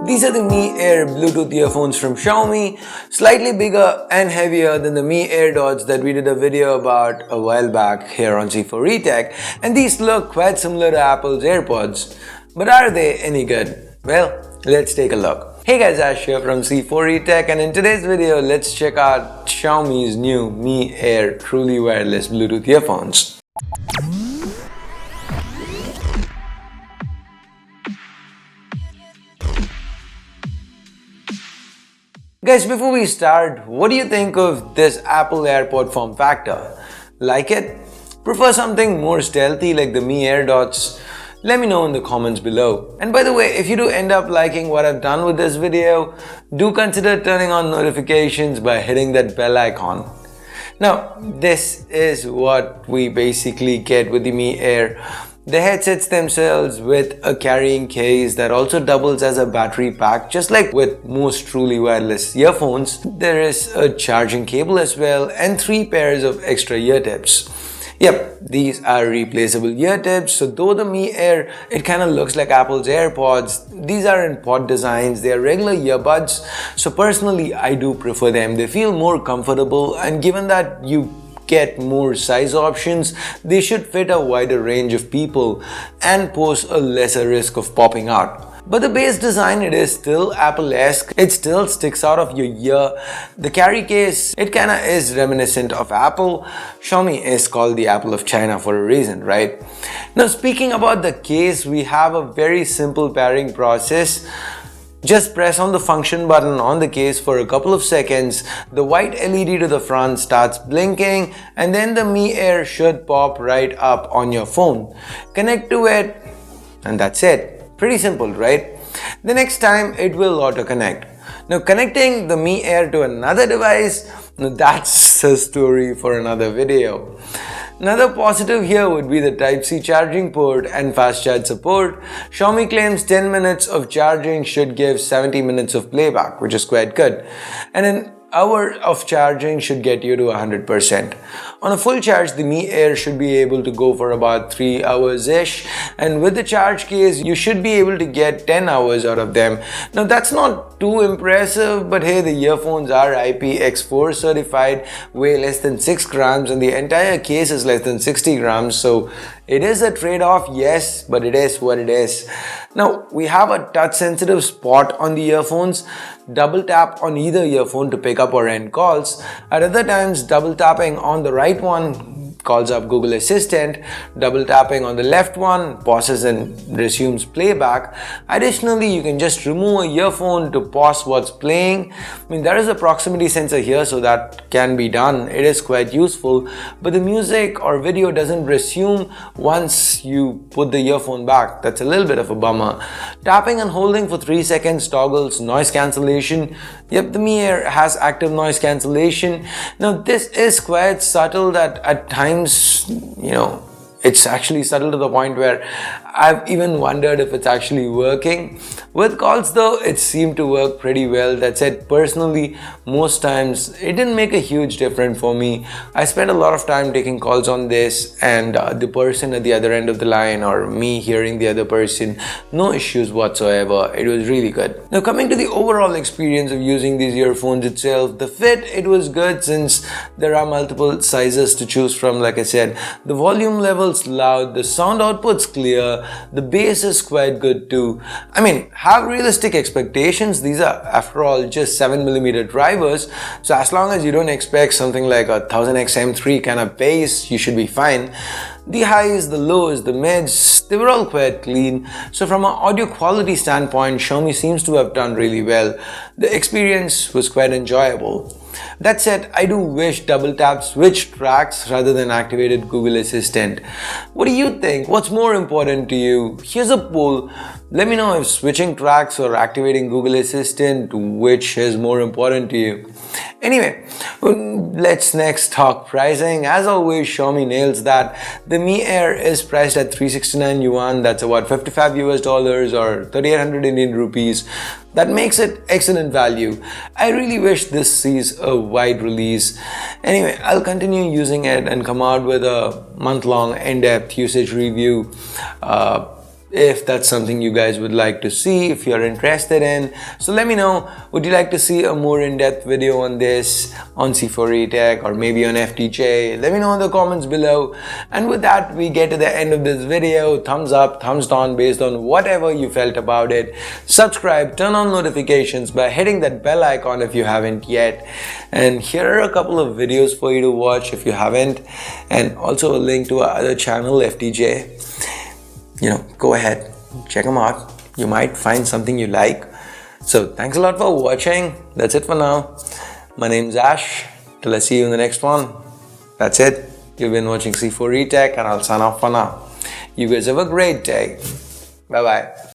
These are the Mi Air Bluetooth earphones from Xiaomi, slightly bigger and heavier than the Mi AirDots that we did a video about a while back here on C4E Tech, and these look quite similar to Apple's Airpods. But are they any good? Well, let's take a look. Hey guys, Ash here from C4E Tech, and in today's video, let's check out Xiaomi's new Mi Air truly wireless Bluetooth earphones. Guys, before we start, what do you think of this Apple AirPod form factor? Like it? Prefer something more stealthy like the Mi AirDots? Let me know in the comments below. And by the way, if you do end up liking what I've done with this video, do consider turning on notifications by hitting that bell icon. Now, this is what we basically get with the Mi Air. The headsets themselves with a carrying case that also doubles as a battery pack. Just like with most truly wireless earphones, there is a charging cable as well and 3 pairs of extra ear tips. Yep, these are replaceable ear tips, so though the Mi Air, it kind of looks like Apple's AirPods, these are in pod designs, they are regular earbuds, so personally I do prefer them. They feel more comfortable, and given that you get more size options, they should fit a wider range of people and pose a lesser risk of popping out. But the base design, it is still Apple-esque. It still sticks out of your ear. The carry case, it kinda is reminiscent of Apple. Xiaomi is called the Apple of China for a reason, right? Now, speaking about the case, we have a very simple pairing process. Just press on the function button on the case for a couple of seconds, the white LED to the front starts blinking, and then the Mi Air should pop right up on your phone. Connect to it, and that's it. Pretty simple, right? The next time it will auto-connect. Now, connecting the Mi Air to another device, that's a story for another video. Another positive here would be the Type-C charging port and fast charge support. Xiaomi claims 10 minutes of charging should give 70 minutes of playback, which is quite good. And an hour of charging should get you to 100%. On a full charge, the Mi Air should be able to go for about 3 hours-ish, and with the charge case, you should be able to get 10 hours out of them. Now, that's not too impressive, but hey, the earphones are IPX4 certified, weigh less than 6 grams, and the entire case is less than 60 grams, so it is a trade-off, yes, but it is what it is. Now, we have a touch-sensitive spot on the earphones. Double tap on either earphone to pick up or end calls. At other times, double tapping on the right one calls up Google Assistant. Double tapping on the left one pauses and resumes playback. Additionally, you can just remove a earphone to pause what's playing. I mean, there is a proximity sensor here, so that can be done. It is quite useful, but the music or video doesn't resume once you put the earphone back. That's a little bit of a bummer. Tapping and holding for 3 seconds toggles noise cancellation. Yep, the Mi Air has active noise cancellation. Now, this is quite subtle that at times, it's actually subtle to the point where I've even wondered if it's actually working. With calls though, it seemed to work pretty well. That said, personally, most times it didn't make a huge difference for me. I spent a lot of time taking calls on this, and the person at the other end of the line or me hearing the other person, no issues whatsoever. It was really good. Now, coming to the overall experience of using these earphones itself, the fit, it was good since there are multiple sizes to choose from. Like I said, the volume level's loud, the sound output's clear, the bass is quite good too. I mean, have realistic expectations. These are, after all, just 7mm drivers, so as long as you don't expect something like a 1000X M3 kind of bass, you should be fine. The highs, the lows, the mids, they were all quite clean. So from an audio quality standpoint, Xiaomi seems to have done really well. The experience was quite enjoyable. That said, I do wish double tap switched tracks rather than activated Google Assistant. What do you think? What's more important to you? Here's a poll. Let me know if switching tracks or activating Google Assistant, which is more important to you. Anyway, let's next talk pricing. As always, Xiaomi nails that. The Mi Air is priced at 369 yuan, that's about 55 US dollars or 3800 Indian rupees. That makes it excellent value. I really wish this sees a wide release. Anyway, I'll continue using it and come out with a month-long in-depth usage review. If that's something you guys would like to see, if you're interested in. So let me know, would you like to see a more in-depth video on this, on C4E Tech, or maybe on FTJ? Let me know in the comments below. And with that, we get to the end of this video. Thumbs up, thumbs down based on whatever you felt about it. Subscribe, turn on notifications by hitting that bell icon if you haven't yet. And here are a couple of videos for you to watch if you haven't. And also a link to our other channel, FTJ. Go ahead, check them out. You might find something you like. So thanks a lot for watching. That's it for now. My name's Ash. Till I see you in the next one. That's it. You've been watching C4E Tech and I'll sign off for now. You guys have a great day. Bye bye.